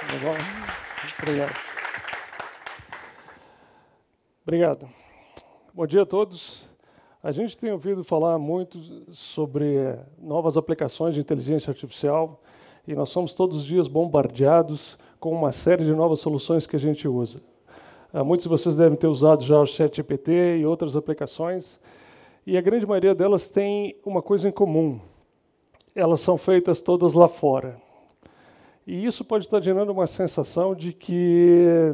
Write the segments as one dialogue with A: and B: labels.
A: Tá bom? Obrigado. Obrigado. Bom dia a todos. A gente tem ouvido falar muito sobre novas aplicações de inteligência artificial e nós somos todos os dias bombardeados com uma série de novas soluções que a gente usa. Muitos de vocês devem ter usado já o ChatGPT e outras aplicações, e a grande maioria delas tem uma coisa em comum. Elas são feitas todas lá fora. E isso pode estar gerando uma sensação de que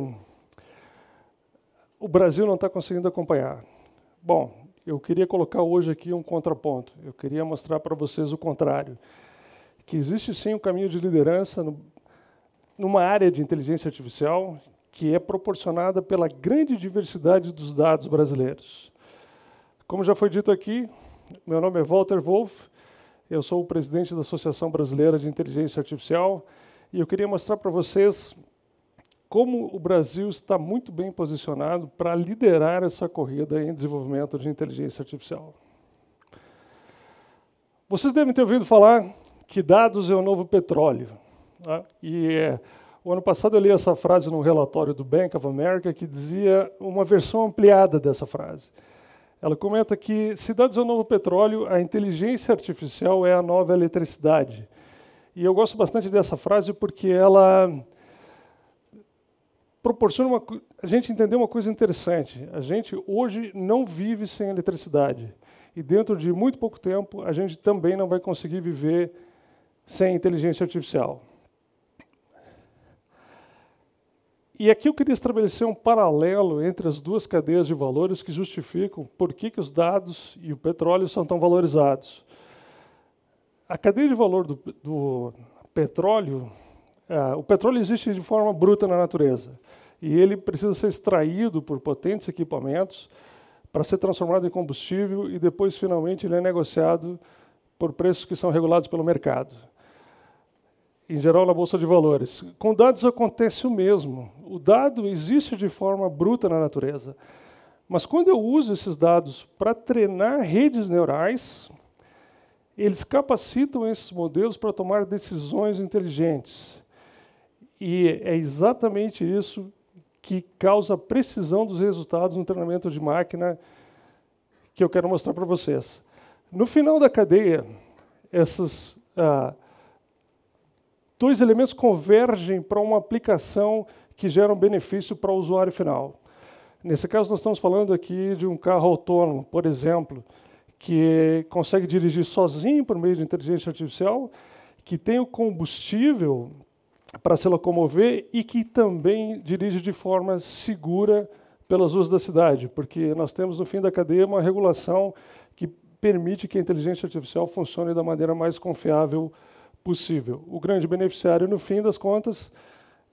A: o Brasil não está conseguindo acompanhar. Bom, eu queria colocar hoje aqui um contraponto. Eu queria mostrar para vocês o contrário. Que existe sim um caminho de liderança numa área de inteligência artificial que é proporcionada pela grande diversidade dos dados brasileiros. Como já foi dito aqui, meu nome é Walter Wolff, eu sou o presidente da Associação Brasileira de Inteligência Artificial e eu queria mostrar para vocês como o Brasil está muito bem posicionado para liderar essa corrida em desenvolvimento de inteligência artificial. Vocês devem ter ouvido falar que dados é o novo petróleo. Tá? O ano passado eu li essa frase num relatório do Bank of America que dizia uma versão ampliada dessa frase. Ela comenta que se dados é o novo petróleo, a inteligência artificial é a nova eletricidade. E eu gosto bastante dessa frase porque ela proporciona a gente entender uma coisa interessante. A gente hoje não vive sem eletricidade. E dentro de muito pouco tempo, a gente também não vai conseguir viver sem inteligência artificial. E aqui eu queria estabelecer um paralelo entre as duas cadeias de valores que justificam por que os dados e o petróleo são tão valorizados. A cadeia de valor do petróleo, o petróleo existe de forma bruta na natureza. E ele precisa ser extraído por potentes equipamentos para ser transformado em combustível e depois, finalmente, ele é negociado por preços que são regulados pelo mercado. Em geral, na Bolsa de Valores. Com dados acontece o mesmo. O dado existe de forma bruta na natureza. Mas quando eu uso esses dados para treinar redes neurais, eles capacitam esses modelos para tomar decisões inteligentes. E é exatamente isso que causa a precisão dos resultados no treinamento de máquina que eu quero mostrar para vocês. No final da cadeia, esses dois elementos convergem para uma aplicação que gera um benefício para o usuário final. Nesse caso, nós estamos falando aqui de um carro autônomo, por exemplo, que consegue dirigir sozinho por meio de inteligência artificial, que tem o combustível para se locomover e que também dirige de forma segura pelas ruas da cidade, porque nós temos no fim da cadeia uma regulação que permite que a inteligência artificial funcione da maneira mais confiável possível. O grande beneficiário, no fim das contas,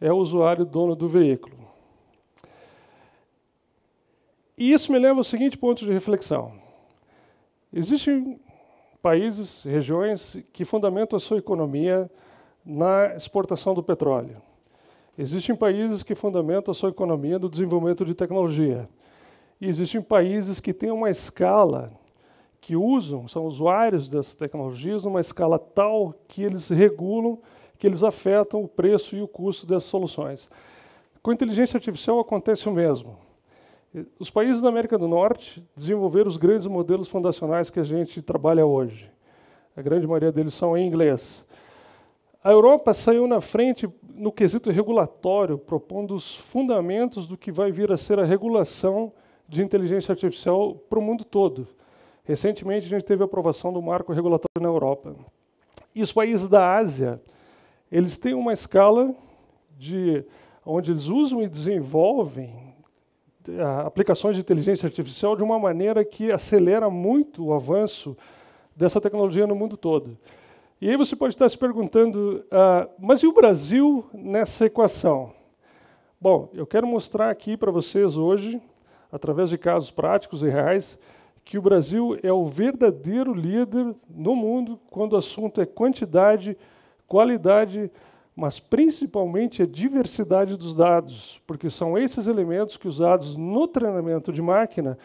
A: é o usuário dono do veículo. E isso me leva ao seguinte ponto de reflexão. Existem países, regiões, que fundamentam a sua economia na exportação do petróleo. Existem países que fundamentam a sua economia no desenvolvimento de tecnologia. E existem países que têm uma escala que são usuários dessas tecnologias, numa escala tal que eles regulam, que eles afetam o preço e o custo dessas soluções. Com a inteligência artificial acontece o mesmo. Os países da América do Norte desenvolveram os grandes modelos fundacionais que a gente trabalha hoje. A grande maioria deles são em inglês. A Europa saiu na frente no quesito regulatório, propondo os fundamentos do que vai vir a ser a regulação de inteligência artificial para o mundo todo. Recentemente, a gente teve a aprovação do marco regulatório na Europa. E os países da Ásia, eles têm uma escala onde eles usam e desenvolvem aplicações de inteligência artificial de uma maneira que acelera muito o avanço dessa tecnologia no mundo todo. E aí você pode estar se perguntando, mas e o Brasil nessa equação? Bom, eu quero mostrar aqui para vocês hoje, através de casos práticos e reais, que o Brasil é o verdadeiro líder no mundo quando o assunto é quantidade, qualidade, mas principalmente a diversidade dos dados, porque são esses elementos que, usados no treinamento de máquina,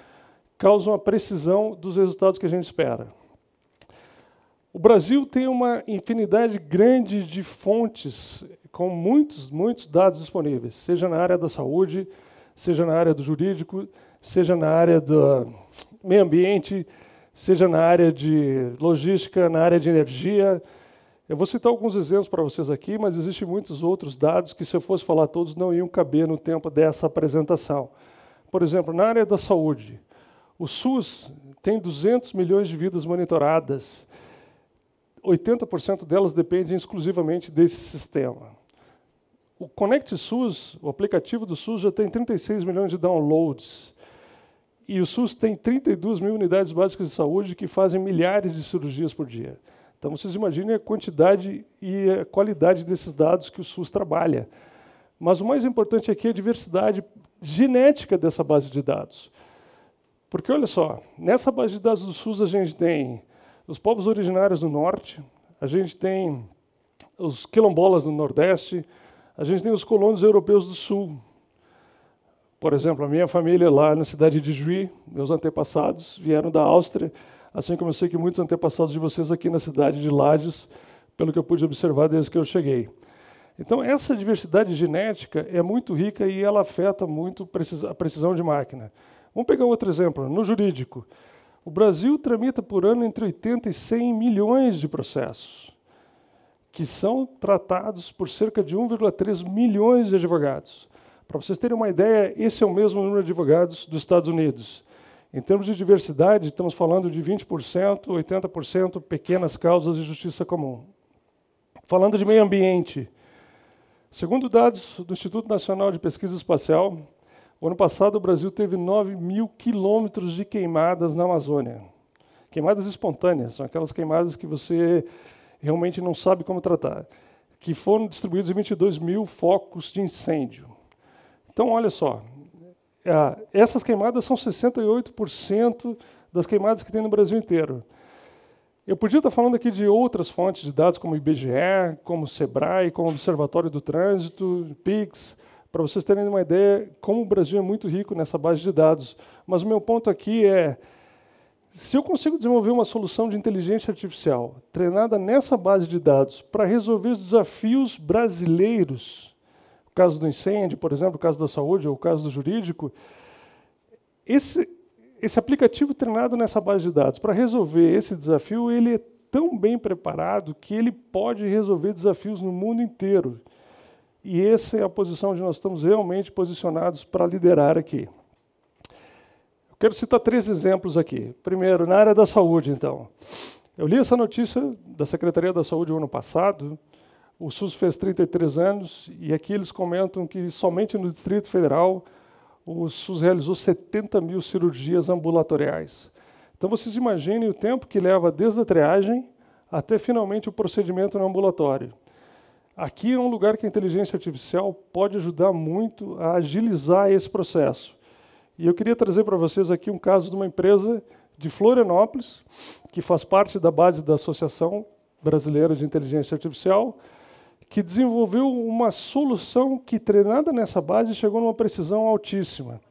A: causam a precisão dos resultados que a gente espera. O Brasil tem uma infinidade grande de fontes com muitos dados disponíveis, seja na área da saúde, seja na área do jurídico, seja na área do meio ambiente, seja na área de logística, na área de energia. Eu vou citar alguns exemplos para vocês aqui, mas existem muitos outros dados que, se eu fosse falar todos, não iam caber no tempo dessa apresentação. Por exemplo, na área da saúde, o SUS tem 200 milhões de vidas monitoradas. 80% delas dependem exclusivamente desse sistema. O Conect SUS, o aplicativo do SUS, já tem 36 milhões de downloads. E o SUS tem 32 mil unidades básicas de saúde que fazem milhares de cirurgias por dia. Então, vocês imaginem a quantidade e a qualidade desses dados que o SUS trabalha. Mas o mais importante aqui é a diversidade genética dessa base de dados. Porque, olha só, nessa base de dados do SUS a gente tem os povos originários do Norte, a gente tem os quilombolas do Nordeste, a gente tem os colonos europeus do Sul. Por exemplo, a minha família lá na cidade de Juí, meus antepassados vieram da Áustria, assim como eu sei que muitos antepassados de vocês aqui na cidade de Lages, pelo que eu pude observar desde que eu cheguei. Então, essa diversidade genética é muito rica e ela afeta muito a precisão de máquina. Vamos pegar outro exemplo, no jurídico. O Brasil tramita por ano entre 80 e 100 milhões de processos, que são tratados por cerca de 1,3 milhões de advogados. Para vocês terem uma ideia, esse é o mesmo número de advogados dos Estados Unidos. Em termos de diversidade, estamos falando de 20%, 80% pequenas causas de justiça comum. Falando de meio ambiente, segundo dados do Instituto Nacional de Pesquisa Espacial, o ano passado o Brasil teve 9 mil quilômetros de queimadas na Amazônia. Queimadas espontâneas, são aquelas queimadas que você realmente não sabe como tratar, que foram distribuídos em 22 mil focos de incêndio. Então, olha só, essas queimadas são 68% das queimadas que tem no Brasil inteiro. Eu podia estar falando aqui de outras fontes de dados, como o IBGE, como o SEBRAE, como o Observatório do Trânsito, PIX, para vocês terem uma ideia como o Brasil é muito rico nessa base de dados. Mas o meu ponto aqui é, se eu consigo desenvolver uma solução de inteligência artificial treinada nessa base de dados para resolver os desafios brasileiros, o caso do incêndio, por exemplo, o caso da saúde ou o caso do jurídico, esse aplicativo treinado nessa base de dados para resolver esse desafio, ele é tão bem preparado que ele pode resolver desafios no mundo inteiro. E essa é a posição onde nós estamos realmente posicionados para liderar aqui. Eu quero citar 3 exemplos aqui. Primeiro, na área da saúde, então. Eu li essa notícia da Secretaria da Saúde o ano passado. O SUS fez 33 anos e aqui eles comentam que somente no Distrito Federal o SUS realizou 70 mil cirurgias ambulatoriais. Então vocês imaginem o tempo que leva desde a triagem até finalmente o procedimento no ambulatório. Aqui é um lugar que a inteligência artificial pode ajudar muito a agilizar esse processo. E eu queria trazer para vocês aqui um caso de uma empresa de Florianópolis, que faz parte da base da Associação Brasileira de Inteligência Artificial, que desenvolveu uma solução que, treinada nessa base, chegou numa precisão altíssima.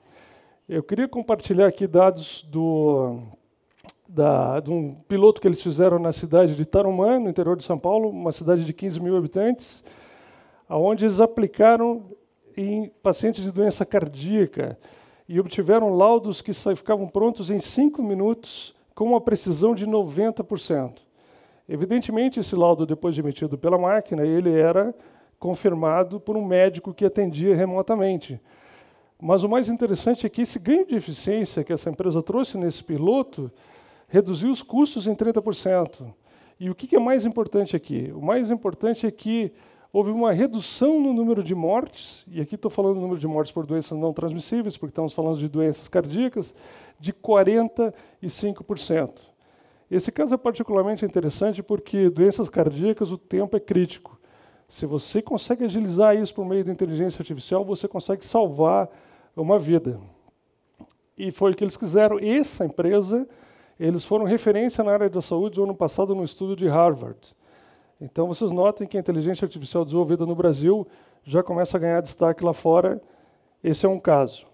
A: Eu queria compartilhar aqui dados de um piloto que eles fizeram na cidade de Tarumã, no interior de São Paulo, uma cidade de 15 mil habitantes, onde eles aplicaram em pacientes de doença cardíaca e obtiveram laudos que ficavam prontos em 5 minutos, com uma precisão de 90%. Evidentemente, esse laudo, depois de emitido pela máquina, ele era confirmado por um médico que atendia remotamente. Mas o mais interessante é que esse ganho de eficiência que essa empresa trouxe nesse piloto reduziu os custos em 30%. E o que é mais importante aqui? O mais importante é que houve uma redução no número de mortes, e aqui estou falando do número de mortes por doenças não transmissíveis, porque estamos falando de doenças cardíacas, de 45%. Esse caso é particularmente interessante porque doenças cardíacas, o tempo é crítico. Se você consegue agilizar isso por meio da inteligência artificial, você consegue salvar uma vida. E foi o que eles quiseram. Essa empresa, eles foram referência na área da saúde no ano passado no estudo de Harvard. Então, vocês notem que a inteligência artificial desenvolvida no Brasil já começa a ganhar destaque lá fora. Esse é um caso.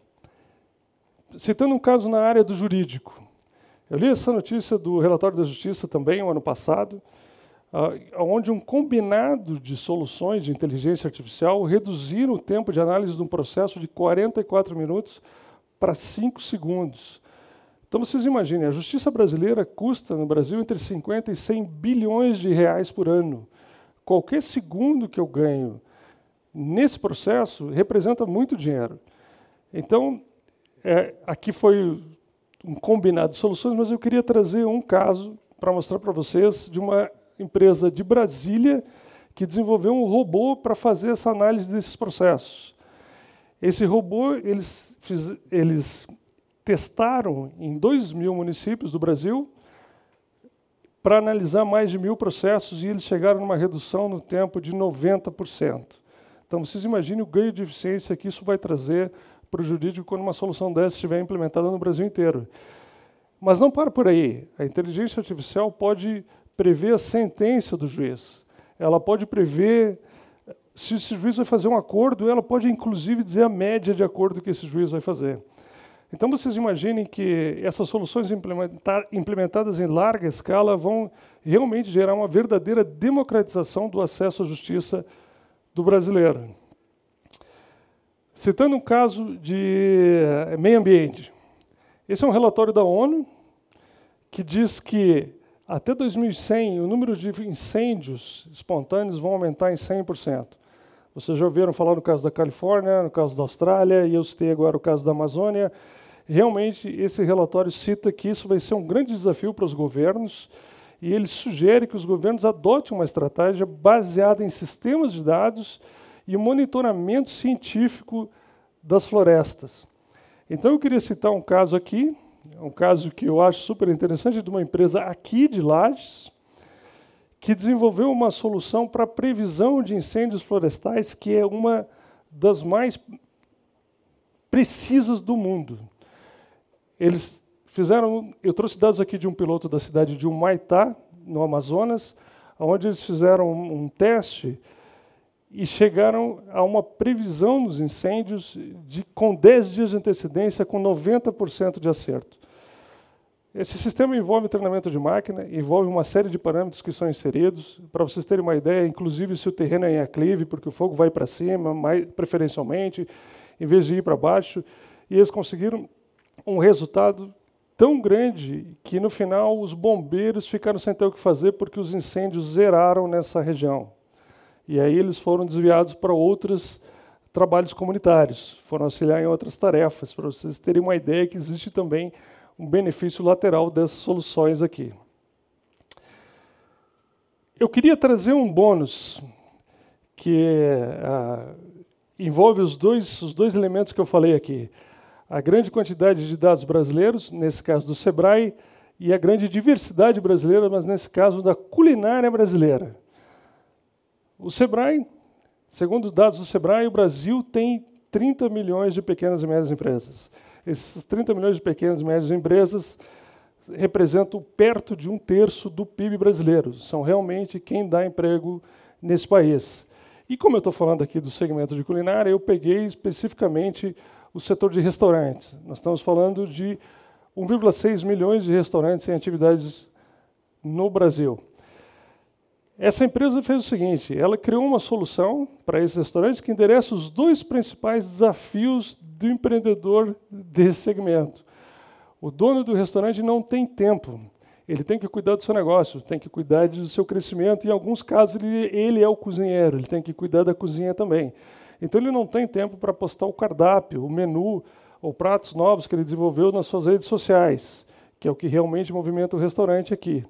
A: Citando um caso na área do jurídico. Eu li essa notícia do relatório da Justiça também, no ano passado, onde um combinado de soluções de inteligência artificial reduziram o tempo de análise de um processo de 44 minutos para 5 segundos. Então, vocês imaginem, a justiça brasileira custa, no Brasil, entre 50 e 100 bilhões de reais por ano. Qualquer segundo que eu ganho nesse processo representa muito dinheiro. Então, aqui foi um combinado de soluções, mas eu queria trazer um caso para mostrar para vocês de uma empresa de Brasília que desenvolveu um robô para fazer essa análise desses processos. Esse robô, eles testaram em 2.000 municípios do Brasil para analisar mais de 1.000 processos e eles chegaram numa redução no tempo de 90%. Então, vocês imaginem o ganho de eficiência que isso vai trazer para o jurídico quando uma solução dessa estiver implementada no Brasil inteiro. Mas não para por aí. A inteligência artificial pode prever a sentença do juiz. Ela pode prever se esse juiz vai fazer um acordo, ela pode inclusive dizer a média de acordo que esse juiz vai fazer. Então, vocês imaginem que essas soluções implementadas em larga escala vão realmente gerar uma verdadeira democratização do acesso à justiça do brasileiro. Citando um caso de meio ambiente. Esse é um relatório da ONU que diz que até 2100 o número de incêndios espontâneos vão aumentar em 100%. Vocês já ouviram falar no caso da Califórnia, no caso da Austrália, e eu citei agora o caso da Amazônia. Realmente, esse relatório cita que isso vai ser um grande desafio para os governos, e ele sugere que os governos adotem uma estratégia baseada em sistemas de dados e monitoramento científico das florestas. Então, eu queria citar um caso aqui, um caso que eu acho super interessante, de uma empresa aqui de Lages, que desenvolveu uma solução para previsão de incêndios florestais, que é uma das mais precisas do mundo. Eles fizeram, eu trouxe dados aqui de um piloto da cidade de Humaitá, no Amazonas, onde eles fizeram um teste e chegaram a uma previsão dos incêndios com 10 dias de antecedência, com 90% de acerto. Esse sistema envolve treinamento de máquina, envolve uma série de parâmetros que são inseridos. Para vocês terem uma ideia, inclusive se o terreno é em aclive, porque o fogo vai para cima, preferencialmente, em vez de ir para baixo. E eles conseguiram um resultado tão grande que, no final, os bombeiros ficaram sem ter o que fazer porque os incêndios zeraram nessa região. E aí eles foram desviados para outros trabalhos comunitários, foram auxiliar em outras tarefas, para vocês terem uma ideia que existe também um benefício lateral dessas soluções aqui. Eu queria trazer um bônus que envolve os dois elementos que eu falei aqui. A grande quantidade de dados brasileiros, nesse caso do Sebrae, e a grande diversidade brasileira, mas nesse caso da culinária brasileira. O Sebrae, segundo os dados do Sebrae, o Brasil tem 30 milhões de pequenas e médias empresas. Esses 30 milhões de pequenas e médias empresas representam perto de 1/3 do PIB brasileiro. São realmente quem dá emprego nesse país. E como eu estou falando aqui do segmento de culinária, eu peguei especificamente o setor de restaurantes. Nós estamos falando de 1,6 milhões de restaurantes em atividades no Brasil. Essa empresa fez o seguinte, ela criou uma solução para esses restaurantes que endereça os dois principais desafios do empreendedor desse segmento. O dono do restaurante não tem tempo, ele tem que cuidar do seu negócio, tem que cuidar do seu crescimento, e em alguns casos ele é o cozinheiro, ele tem que cuidar da cozinha também. Então ele não tem tempo para postar o cardápio, o menu, ou pratos novos que ele desenvolveu nas suas redes sociais, que é o que realmente movimenta o restaurante aqui.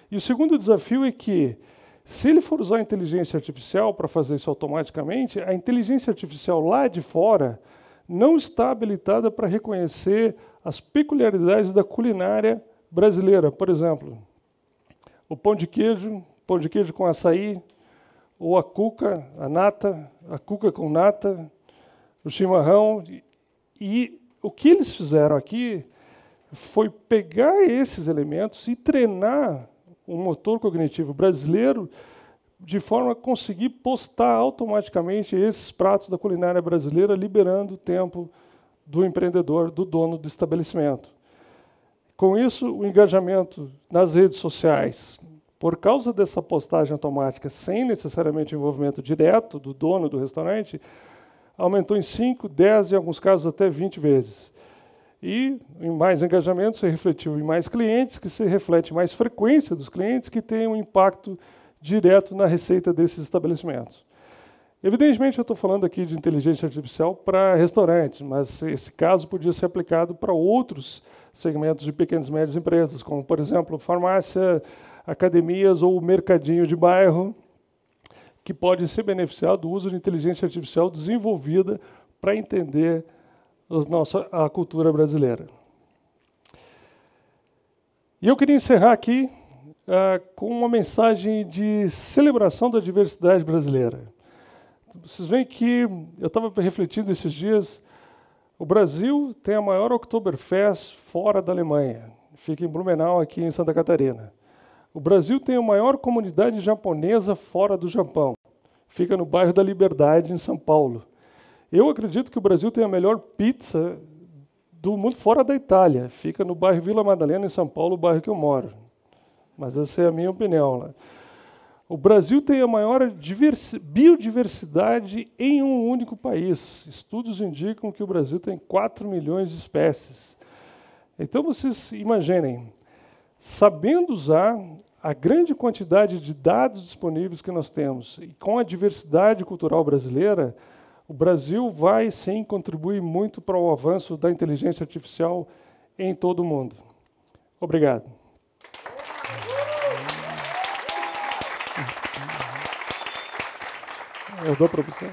A: E o segundo desafio é que, se ele for usar a inteligência artificial para fazer isso automaticamente, a inteligência artificial lá de fora não está habilitada para reconhecer as peculiaridades da culinária brasileira. Por exemplo, o pão de queijo com açaí, ou a cuca, a cuca com nata, o chimarrão. E o que eles fizeram aqui foi pegar esses elementos e treinar um motor cognitivo brasileiro de forma a conseguir postar automaticamente esses pratos da culinária brasileira, liberando o tempo do empreendedor, do dono do estabelecimento. Com isso, o engajamento nas redes sociais Por causa dessa postagem automática, sem necessariamente envolvimento direto do dono do restaurante, aumentou em 5, 10 e, em alguns casos, até 20 vezes. E, em mais engajamento, se refletiu em mais clientes, que se reflete em mais frequência dos clientes, que tem um impacto direto na receita desses estabelecimentos. Evidentemente, eu estou falando aqui de inteligência artificial para restaurantes, mas esse caso podia ser aplicado para outros segmentos de pequenas e médias empresas, como, por exemplo, farmácia, academias ou mercadinho de bairro, que podem se beneficiar do uso de inteligência artificial desenvolvida para entender a cultura brasileira. E eu queria encerrar aqui com uma mensagem de celebração da diversidade brasileira. Vocês veem que eu estava refletindo esses dias, o Brasil tem a maior Oktoberfest fora da Alemanha, fica em Blumenau, aqui em Santa Catarina. O Brasil tem a maior comunidade japonesa fora do Japão, fica no bairro da Liberdade, em São Paulo. Eu acredito que o Brasil tem a melhor pizza do mundo fora da Itália, fica no bairro Vila Madalena, em São Paulo, o bairro que eu moro. Mas essa é a minha opinião, né? O Brasil tem a maior biodiversidade em um único país. Estudos indicam que o Brasil tem 4 milhões de espécies. Então, vocês imaginem, sabendo usar a grande quantidade de dados disponíveis que nós temos e com a diversidade cultural brasileira, o Brasil vai, sim, contribuir muito para o avanço da inteligência artificial em todo o mundo. Obrigado. Eu dou para você.